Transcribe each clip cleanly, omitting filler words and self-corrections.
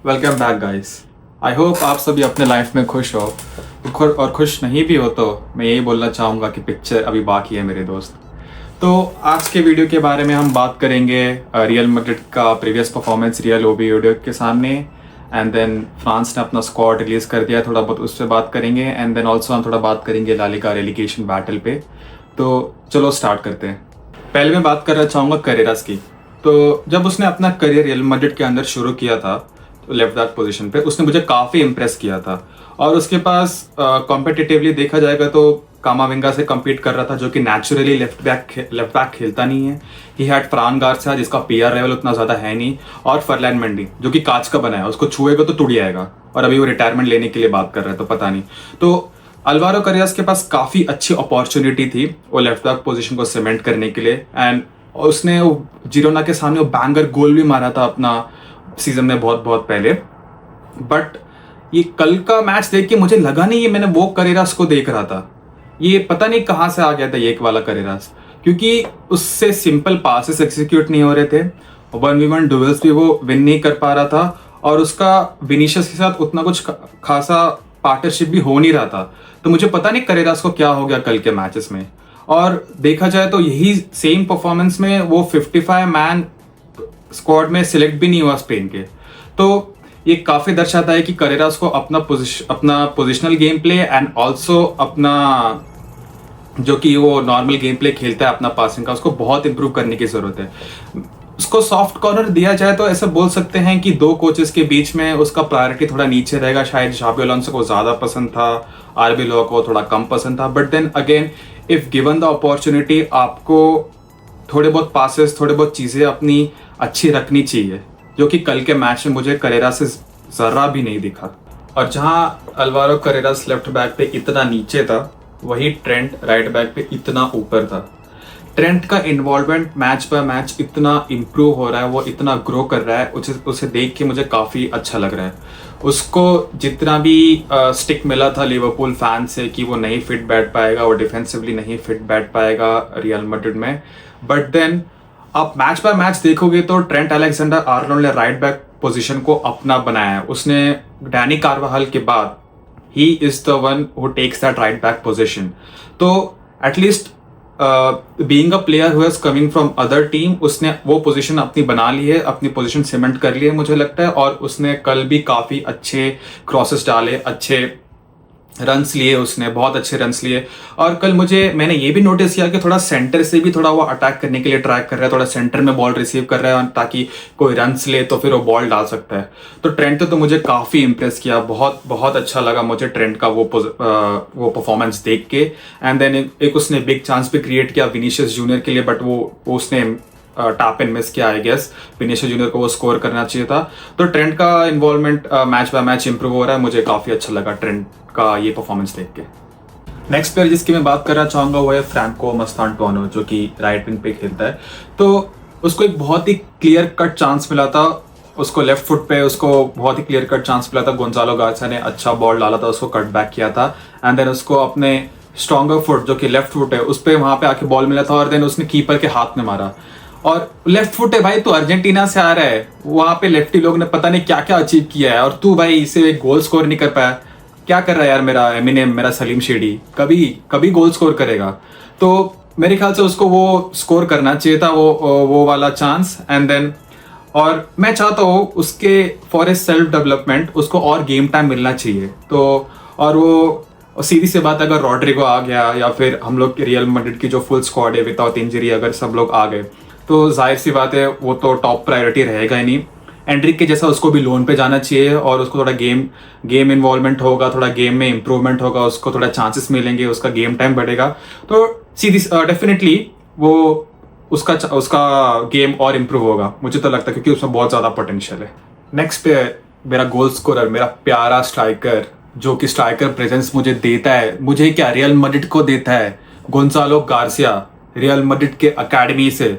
Welcome back guys. I hope आप सभी अपने लाइफ में खुश हो। और खुश नहीं भी हो तो मैं यही बोलना चाहूँगा कि पिक्चर अभी बाकी है मेरे दोस्त। तो आज के वीडियो के बारे में हम बात करेंगे रियल मैड्रिड का प्रीवियस परफॉर्मेंस रियल ओविएडो के सामने। एंड देन फ्रांस ने अपना स्क्वाड रिलीज कर दिया, थोड़ा बहुत उस पर बात करेंगे। एंड देन ऑल्सो हम थोड़ा बात करेंगे ला लीगा रेलीगेशन बैटल पे। तो चलो स्टार्ट करते हैं। पहले मैं बात करना चाहूँगा करेरास की। तो जब उसने अपना करियर रियल मैड्रिड के अंदर शुरू किया था लेफ्ट बैक पोजीशन पे, उसने मुझे काफ़ी इम्प्रेस किया था। और उसके पास कॉम्पिटिटिवली देखा जाएगा तो कामाविंगा से compete कर रहा था, जो कि नेचुरली लेफ्ट बैक खेलता नहीं है। ही हैड फ्रान गार्सिया जिसका पीआर लेवल उतना ज़्यादा है नहीं, और फरलैंड मेंडी जो कि कांच का बना है, उसको छुएगा तो टूट जाएगा। और अभी वो रिटायरमेंट लेने के लिए बात कर रहा है, तो पता नहीं। तो अल्वारो करेरास के पास काफ़ी अच्छी अपॉर्चुनिटी थी वो लेफ्ट बैक पोजीशन को सीमेंट करने के लिए। एंड उसने वो जिरोना के सामने वो बैंगर गोल भी मारा था अपना सीजन में बहुत बहुत पहले। बट ये कल का मैच देख के मुझे लगा नहीं ये मैंने वो करेरास को देख रहा था। ये पता नहीं कहाँ से आ गया था ये एक वाला करेरास, क्योंकि उससे सिंपल पासेस एग्जीक्यूट नहीं हो रहे थे, 1v1 डुएल्स भी वो विन नहीं कर पा रहा था, और उसका विनीशियस के साथ उतना कुछ खासा पार्टनरशिप भी हो नहीं रहा था। तो मुझे पता नहीं करेरास को क्या हो गया कल के मैचेस में। और देखा जाए तो यही सेम परफॉर्मेंस में वो 55 मैन स्क्वाड में सिलेक्ट भी नहीं हुआ स्पेन के। तो ये काफ़ी दर्शाता है कि करेरास को अपना positional game play and also अपना जो कि वो नॉर्मल गेम प्ले खेलता है अपना पासिंग का, उसको बहुत इंप्रूव करने की ज़रूरत है। उसको सॉफ्ट कॉर्नर दिया जाए तो ऐसा बोल सकते हैं कि दो कोचेस के बीच में उसका प्रायोरिटी थोड़ा नीचे रहेगा। शायद शाबी अलोंसो को ज़्यादा पसंद था, आरबी लोआ को थोड़ा कम पसंद था। But then again if given the opportunity, आपको थोड़े बहुत पासेस, थोड़े बहुत चीज़ें अपनी अच्छी रखनी चाहिए, जो कि कल के मैच में मुझे करेरास से ज़रा भी नहीं दिखा। और जहाँ अल्वारो करेरास लेफ्ट बैक पे इतना नीचे था, वही ट्रेंट राइट बैक पे इतना ऊपर था। ट्रेंट का इन्वॉल्वमेंट मैच बाय मैच इतना इम्प्रूव हो रहा है, वो इतना ग्रो कर रहा है, उसे देख के मुझे काफ़ी अच्छा लग रहा है। उसको जितना भी स्टिक मिला था लिवरपूल फैन से कि वो नहीं फिट बैठ पाएगा, वो डिफेंसिवली नहीं फिट बैठ पाएगा रियल मैड्रिड में, बट देन आप मैच बाय मैच देखोगे तो ट्रेंट अलेक्जेंडर आर्नोल्ड ने राइट बैक पोजीशन को अपना बनाया है। उसने डैनी कार्वाहल के बाद ही is the one who takes that right back position. तो at least being a player who is coming from other team, उसने वो पोजीशन अपनी बना ली है, अपनी पोजीशन सीमेंट कर ली है मुझे लगता है। और उसने कल भी काफ़ी अच्छे क्रॉसेस डाले, अच्छे रन्स लिए, उसने बहुत अच्छे रन्स लिए। और कल मैंने ये भी नोटिस किया कि थोड़ा सेंटर से भी थोड़ा वो अटैक करने के लिए ट्राई कर रहा है, थोड़ा सेंटर में बॉल रिसीव कर रहा है ताकि कोई रन्स ले तो फिर वो बॉल डाल सकता है। तो ट्रेंट तो मुझे काफ़ी इंप्रेस किया, बहुत बहुत अच्छा लगा मुझे ट्रेंट का वो परफॉर्मेंस देख के। एंड देन एक उसने बिग चांस भी क्रिएट किया विनीशियस जूनियर के लिए, बट वो उसने टैप एंड मिस किया। आई गेस विनीशियस जूनियर को वो स्कोर करना चाहिए था। तो ट्रेंट का involvement match by match improve हो रहा है, मुझे काफ़ी अच्छा लगा ट्रेंट का ये परफॉर्मेंस देख के। नेक्स्ट प्लेयर जिसकी मैं बात करना चाहूँगा वो है फ्रैंको मस्तांटोनो, जो कि राइट विंग पे खेलता है। तो उसको एक बहुत ही क्लियर कट चांस मिला था, उसको लेफ्ट फुट पे उसको बहुत ही क्लियर कट चांस मिला था। गोंजालो गार्सिया ने अच्छा बॉल डाला था, उसको कट बैक किया था। एंड देन उसको अपने स्ट्रॉन्गर फुट जो कि लेफ्ट फुट है उस पर वहाँ पे आके बॉल मिला था, और देन उसने कीपर के हाथ में मारा। और लेफ्ट फुट है भाई, तू अर्जेंटीना से आ रहा है, वहाँ पे लेफ्टी लोग ने पता नहीं क्या क्या अचीव किया है, और तू भाई इसे एक गोल स्कोर नहीं कर पाया। क्या कर रहा है यार मेरा एमिनेम, मेरा सलीम शेडी, कभी कभी गोल स्कोर करेगा। तो मेरे ख्याल से उसको वो स्कोर करना चाहिए था, वो वाला चांस। एंड देन और मैं चाहता हूँ उसके फॉर ए सेल्फ डेवलपमेंट उसको और गेम टाइम मिलना चाहिए। तो और वो सीधी सी बात, अगर रॉड्रिगो आ गया या फिर हम लोग रियल मैड्रिड की जो फुल स्क्वाड है विदाउट इंजरी, अगर सब लोग आ गए तो जाहिर सी बात है वो तो टॉप प्रायोरिटी रहेगा ही नहीं। एंड्रिक के जैसा उसको भी लोन पे जाना चाहिए, और उसको थोड़ा गेम इन्वॉल्वमेंट होगा, थोड़ा गेम में इंप्रूवमेंट होगा, उसको थोड़ा चांसेस मिलेंगे, उसका गेम टाइम बढ़ेगा। तो सीधी डेफिनेटली वो उसका गेम और इम्प्रूव होगा, मुझे तो लगता है, क्योंकि उसमें बहुत ज़्यादा पोटेंशियल है। नेक्स्ट पे मेरा गोल स्कोरर, मेरा प्यारा स्ट्राइकर, जो कि स्ट्राइकर प्रेजेंस मुझे देता है, मुझे क्या रियल मैड्रिड को देता है, गोंजालो गार्सिया, रियल मैड्रिड के अकेडमी से।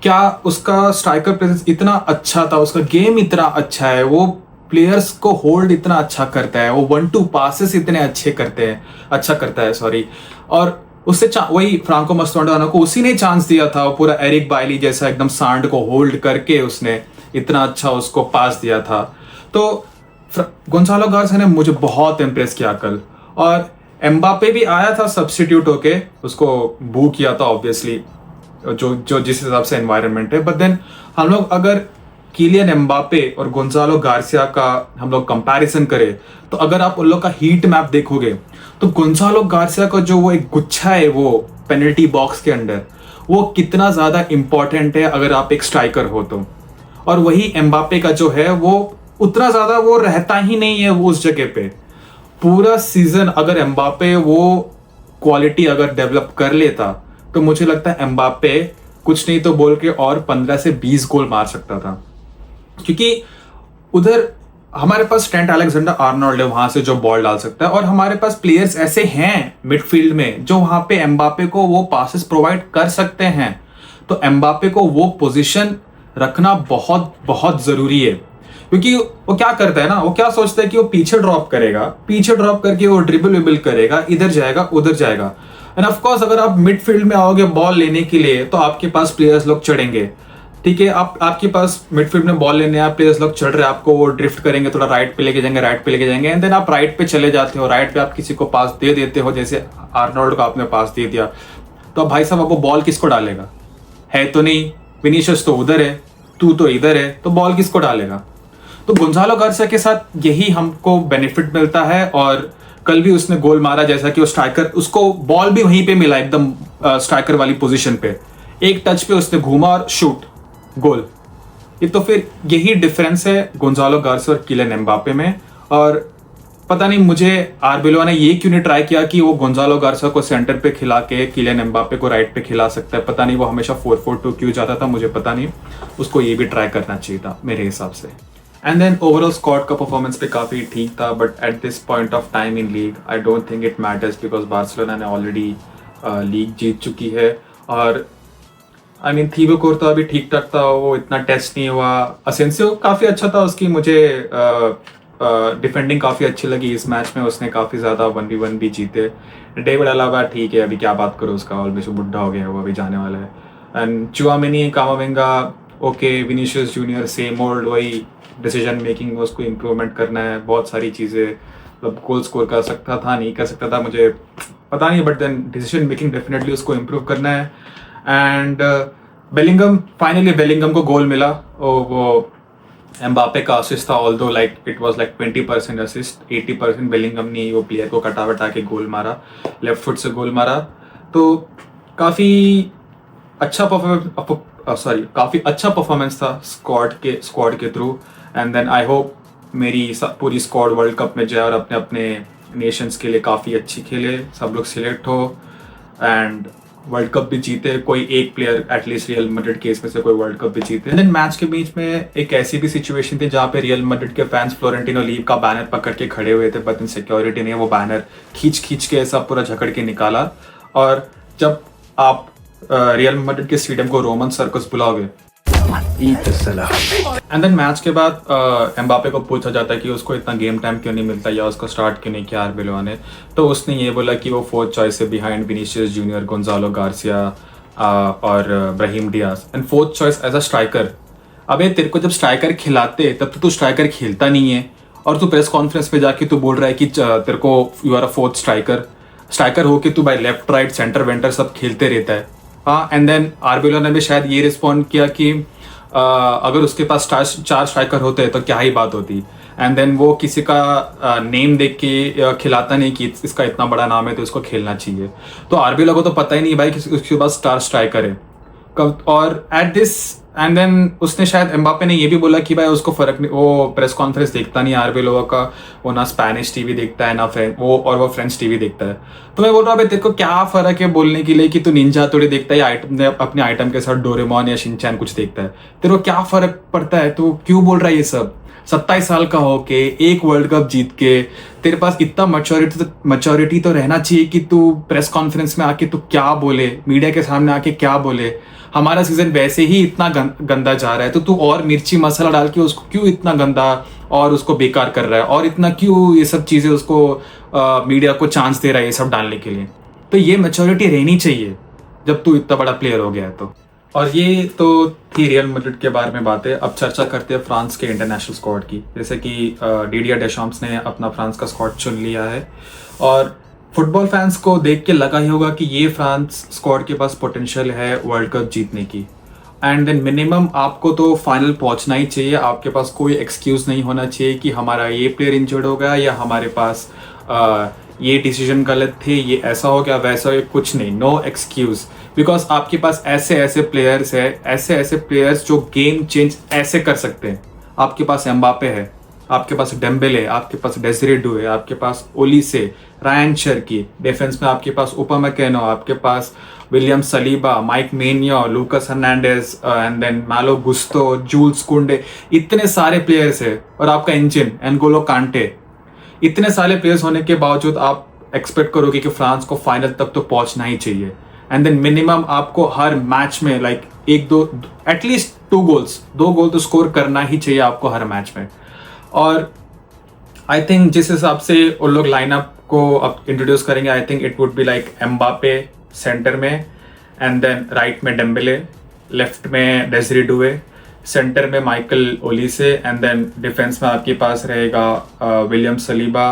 क्या उसका स्ट्राइकर प्रेजेंस इतना अच्छा था, उसका गेम इतना अच्छा है, वो प्लेयर्स को होल्ड इतना अच्छा करता है, वो 1-2 पासेस इतने अच्छा करता है सॉरी। और उससे वही फ्रांको मस्तांटोनो को उसी ने चांस दिया था, वो पूरा एरिक बाइली जैसा एकदम सांड को होल्ड करके उसने इतना अच्छा उसको पास दिया था। तो गोंसालो गार्सिया ने मुझे बहुत इम्प्रेस किया कल। और एम्बापे भी आया था सब्स्टिट्यूट होके, उसको बू किया था ऑब्वियसली, जो जिस हिसाब से एनवायरनमेंट है। बट देन हम लोग अगर किलियन एम्बापे और गोंसालो गार्सिया का हम लोग कंपैरिजन करें, तो अगर आप उन लोग का हीट मैप देखोगे तो गोंसालो गार्सिया का जो वो एक गुच्छा है वो पेनल्टी बॉक्स के अंदर, वो कितना ज्यादा इंपॉर्टेंट है अगर आप एक स्ट्राइकर हो तो। और वही एम्बापे का जो है वो उतना ज्यादा वो रहता ही नहीं है वो उस जगह पे। पूरा सीजन अगर एम्बापे वो क्वालिटी अगर डेवलप कर लेता तो मुझे लगता है एम्बापे कुछ नहीं तो बोल के और 15 से 20 गोल मार सकता था। क्योंकि उधर हमारे पास ट्रेंट अलेक्जेंडर आर्नोल्ड है वहां से जो बॉल डाल सकता है, और हमारे पास प्लेयर्स ऐसे हैं मिडफील्ड में जो वहां पे एम्बापे को वो पासेस प्रोवाइड कर सकते हैं। तो एम्बापे को वो पोजीशन रखना बहुत बहुत जरूरी है। क्योंकि वो क्या करता है ना, वो क्या सोचता है कि वो पीछे ड्रॉप करेगा, पीछे ड्रॉप करके वो ड्रिबल विबल करेगा, इधर जाएगा उधर जाएगा। एंड ऑफ कोर्स अगर आप मिडफील्ड में आओगे बॉल लेने के लिए तो आपके पास प्लेयर्स लोग चढ़ेंगे, ठीक है। आपके पास मिडफील्ड में बॉल लेने आप प्लेयर्स लोग चढ़ रहे हैं, आपको वो ड्रिफ्ट करेंगे, थोड़ा राइट पे लेके जाएंगे, राइट पे लेके जाएंगे, एंड देन आप राइट पे चले जाते हो, राइट पे आप किसी को पास दे देते हो, जैसे आर्नोल्ड को आपने पास दे दिया, तो भाई साहब आपको बॉल किसको डालेगा? है तो नहीं, विनीशियस तो उधर है, तू तो इधर है, तो बॉल किसको डालेगा? तो गोंसालो गार्सिया के साथ यही हमको बेनिफिट मिलता है। और कल भी उसने गोल मारा, जैसा कि वो स्ट्राइकर, उसको बॉल भी वहीं पे मिला एकदम स्ट्राइकर वाली पोजीशन पे, एक टच पे उसने घूमा और शूट, गोल। ये तो फिर यही डिफरेंस है गोंसालो गार्सिया और किलियन एम्बापे में। और पता नहीं मुझे आर्बेलो ने ये क्यों नहीं ट्राई किया कि वो गोंसालो गार्सिया को सेंटर पे खिला के किलियन एम्बापे को राइट पे खिला सकता है। पता नहीं वो हमेशा 4-4-2 क्यों जाता था, मुझे पता नहीं। उसको ये भी ट्राई करना चाहिए था मेरे हिसाब से। एंड देन ओवरऑल स्क्वाड का परफॉर्मेंस भी काफ़ी ठीक था, but at this point of time in league I don't think it matters, because Barcelona ने ऑलरेडी लीग जीत चुकी है। और आई मीन थीबो कोर्तोआ भी ठीक ठाक था, वो इतना टेस्ट नहीं हुआ। असेंसियो काफ़ी अच्छा था, उसकी मुझे डिफेंडिंग काफ़ी अच्छी लगी इस मैच में, उसने काफ़ी ज़्यादा 1v1 भी जीते। डेविड अलावा ठीक है, अभी क्या बात करो उसका, ऑलमोस्ट बुढ़ा हो गया है, वो अभी जाने वाला है। And Tchouameni, कामाविंगा okay, Vinicius junior same old, वही डिसीजन मेकिंग में उसको इम्प्रूवमेंट करना है, बहुत सारी चीज़ें, मतलब गोल स्कोर कर सकता था, नहीं कर सकता था, मुझे पता नहीं, but then decision making definitely उसको इम्प्रूव करना है। एंड बेलिंगम, फाइनली बेलिंगम को गोल मिला, वो एम्बापे का असिस्ट था, although like it was like 20% assist, 80% Bellingham ने वो प्लेयर को कटा के गोल मारा, लेफ्ट फुट से गोल मारा। तो काफ़ी अच्छा परफॉर्मेंस था स्क्वाड के थ्रू। एंड देन आई होप मेरी पूरी स्क्वाड वर्ल्ड कप में जाए और अपने अपने नेशंस के लिए काफ़ी अच्छी खेले, सब लोग सिलेक्ट हो एंड वर्ल्ड कप भी जीते, कोई एक player at least real Madrid case में से कोई वर्ल्ड कप भी जीते। देन मैच के बीच में एक ऐसी भी सिचुएशन थी जहाँ पे रियल मैड्रिड के फैंस फ्लोरेंटिनो लीव का बैनर पकड़ के खड़े हुए थे, बट सिक्योरिटी ने वो बैनर खींच के सब पूरा झकड़ के निकाला। और जब आप रियल मैड्रिड के स्टेडियम को रोमन सर्कस बुलाओगे, एंड देन मैच के बाद एम्बापे को पूछा जाता है कि उसको इतना गेम टाइम क्यों नहीं मिलता या उसको स्टार्ट क्यों नहीं किया आर्बेलो ने, तो उसने ये बोला कि वो 4th चॉइस है behind Vinicius Junior, Gonzalo Garcia और Brahim Diaz, and 4th choice as a striker. अबे तेरे को जब स्ट्राइकर खिलाते तब तो तू स्ट्राइकर खेलता नहीं है, और तू प्रेस कॉन्फ्रेंस में जाके तू बोल रहा है कि तेरे को you are a 4th striker होके तू बाय लेफ्ट राइट सेंटर वेंटर सब खेलते रहता है। हाँ, एंड देन आर्बेलो ने भी शायद ये रिस्पॉन्ड किया कि अगर उसके पास 4 स्ट्राइकर होते हैं तो क्या ही बात होती। एंड देन वो किसी का नेम देख के खिलाता नहीं कि इसका इतना बड़ा नाम है तो इसको खेलना चाहिए। तो आर्बेलो को तो पता ही नहीं भाई कि उसके पास स्टार स्ट्राइकर है कब। और एट दिस एंड देन उसने शायद एम्बापे ने ये भी बोला कि भाई उसको फर्क नहीं, वो प्रेस कॉन्फ्रेंस देखता नहीं आर्बेलो का, वो ना स्पेनिश टीवी देखता है ना वो फ्रेंच टीवी देखता है। तो मैं बोल रहा हूँ भाई तेरे को क्या फर्क है बोलने के लिए कि तू निंजा थोड़ी देखता है या अपने आइटम के साथ डोरेमोन या शिनचैन कुछ देखता है, तेरे को क्या फर्क पड़ता है, तू क्यों बोल रहा है ये सब? 27 साल का होके एक वर्ल्ड कप जीत के तेरे पास इतना मैच्योरिटी तो रहना चाहिए कि तू प्रेस कॉन्फ्रेंस में आके तू क्या बोले, मीडिया के सामने आके क्या बोले। हमारा सीजन वैसे ही इतना गंदा जा रहा है तो तू और मिर्ची मसाला डाल के उसको क्यों इतना गंदा और उसको बेकार कर रहा है, और इतना क्यों ये सब चीज़ें उसको मीडिया को चांस दे रहा है ये सब डालने के लिए। तो ये मैच्योरिटी रहनी चाहिए जब तू इतना बड़ा प्लेयर हो गया है। तो और ये तो थी रियल मैड्रिड के बारे में बातें। अब चर्चा करते हैं फ्रांस के इंटरनेशनल स्क्वाड की। जैसे कि डिडियर डेशम्स ने अपना फ्रांस का स्क्वाड चुन लिया है और फुटबॉल फैंस को देख के लगा ही होगा कि ये फ्रांस स्क्वाड के पास पोटेंशियल है वर्ल्ड कप जीतने की। एंड देन मिनिमम आपको तो फाइनल पहुंचना ही चाहिए। आपके पास कोई एक्सक्यूज़ नहीं होना चाहिए कि हमारा ये प्लेयर इंजर्ड हो गया या हमारे पास ये डिसीजन गलत थे, ये ऐसा हो गया वैसा हो, कुछ नहीं, नो एक्सक्यूज़। बिकॉज आपके पास ऐसे ऐसे प्लेयर्स है, ऐसे ऐसे प्लेयर्स जो गेम चेंज ऐसे कर सकते हैं। आपके पास एम्बापे है, आपके पास डेम्बेले, आपके पास डेज़िरे डुए, आपके पास ओलिसे, रायन शर्की। डिफेंस में आपके पास उपामेकेनो, आपके पास विलियम सलीबा, माइक मेनियो, Lucas Hernandez and then Malo Gusto, joules कुंडे। इतने सारे प्लेयर्स है और आपका इंजन एनगोलो कांटे। इतने सारे प्लेयर्स होने के बावजूद आप एक्सपेक्ट करोगे कि फ्रांस को फाइनल तक तो पहुंचना ही चाहिए। एंड देन मिनिमम आपको हर मैच में लाइक एक दो एटलीस्ट दो गोल तो स्कोर करना ही चाहिए आपको हर मैच में। और आई थिंक जिस हिसाब से उन लोग लाइनअप को अब इंट्रोड्यूस करेंगे, I think it would be like Mbappe centre में, एंड देन राइट में डेम्बेले, लेफ्ट में डेज़िरे डुए, सेंटर में Michael Olise, and then defence में आपके पास रहेगा William Saliba,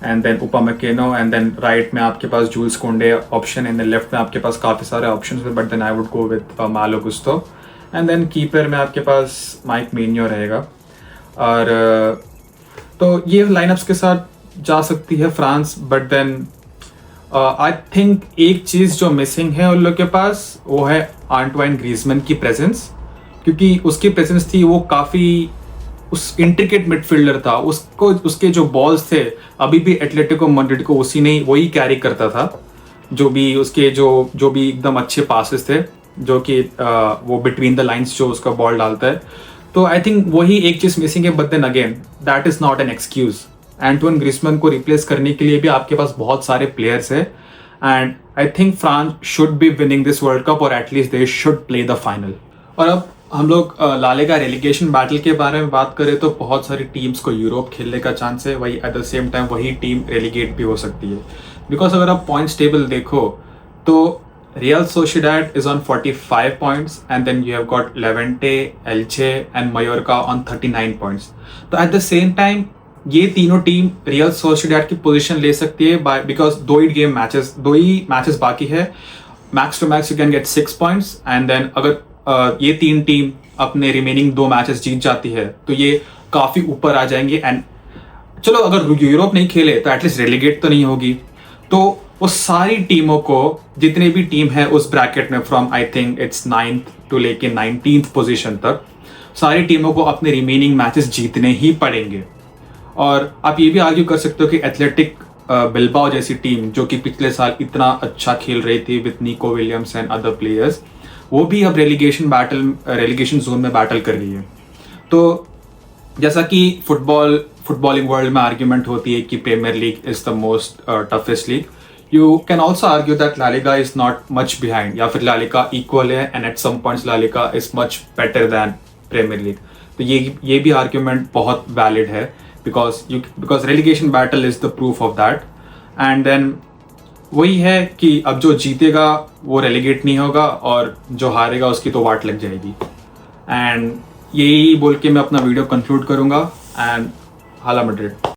and then Upamecano, and then right में आपके पास Jules Kounde option, and then left में आपके पास काफ़ी सारे ऑप्शंस हैं, but then I would go with Malo Gusto, and then keeper में आपके पास माइक मेनियो रहेगा। और तो ये लाइनअप्स के साथ जा सकती है France. But then I think एक चीज़ जो मिसिंग है उन लोग के पास वो है आंटवाइन ग्रीजमैन की प्रेजेंस, क्योंकि उसकी प्रेजेंस थी वो काफ़ी उस इंट्रिकेट मिडफील्डर था। उसको उसके जो बॉल्स थे अभी भी एटलेटिको मैड्रिड को उसी ने वही कैरी करता था। जो भी उसके जो भी एकदम अच्छे पासेस थे, जो कि वो बिटवीन द लाइंस जो उसका बॉल डालता है। तो आई थिंक वही एक चीज़ मिसिंग है। But then again that is not an excuse. Antoine Griezmann को रिप्लेस करने के लिए भी आपके पास बहुत सारे प्लेयर्स है। And I think France should be winning this world cup, और at least they should play the final. और अब हम लोग ला लीगा रेलीगेशन बैटल के बारे में बात करें तो बहुत सारी टीम्स को यूरोप खेलने का चांस है। वही एट द सेम टाइम वही टीम रेलीगेट भी हो सकती है। बिकॉज अगर आप पॉइंट्स टेबल देखो तो Real Sociedad is on 45 points, and then you have got Levante, Elche and Mallorca on 39 points. तो at the same time ये तीनों टीम Real Sociedad की पोजीशन ले सकती है because दो ही मैचेस बाकी है। Max to max you can get 6 points, and then अगर ये तीन टीम अपने रिमेनिंग 2 मैचेस जीत जाती है तो ये काफ़ी ऊपर आ जाएंगे। एंड चलो अगर यूरोप नहीं खेले तो एटलीस्ट रेलीगेट तो नहीं होगी। तो वो सारी टीमों को, जितने भी टीम है उस ब्रैकेट में from I think it's 9th to लेके 19th पोजीशन तक, सारी टीमों को अपने रिमेनिंग मैचेस जीतने ही पड़ेंगे। और आप ये भी आर्ग्यू कर सकते हो कि एथलेटिक बिल्बाओ जैसी टीम जो कि पिछले साल इतना अच्छा खेल रही थी with Nico Williams and other players, वो भी अब रेलीगेशन जोन में बैटल कर रही है। तो जैसा कि फुटबॉलिंग वर्ल्ड में आर्ग्यूमेंट होती है कि premier league is the most toughest league, you can also argue that La Liga is not much behind, या फिर La Liga equal है and at some points La Liga is much better than Premier League। तो ये भी argument बहुत valid है because relegation battle is the proof of that। and then वही है कि अब जो जीतेगा वो relegate नहीं होगा और जो हारेगा उसकी तो वाट लग जाएगी। एंड यही बोल के मैं अपना वीडियो कंक्लूड करूँगा। एंड हाला मैड्रिड।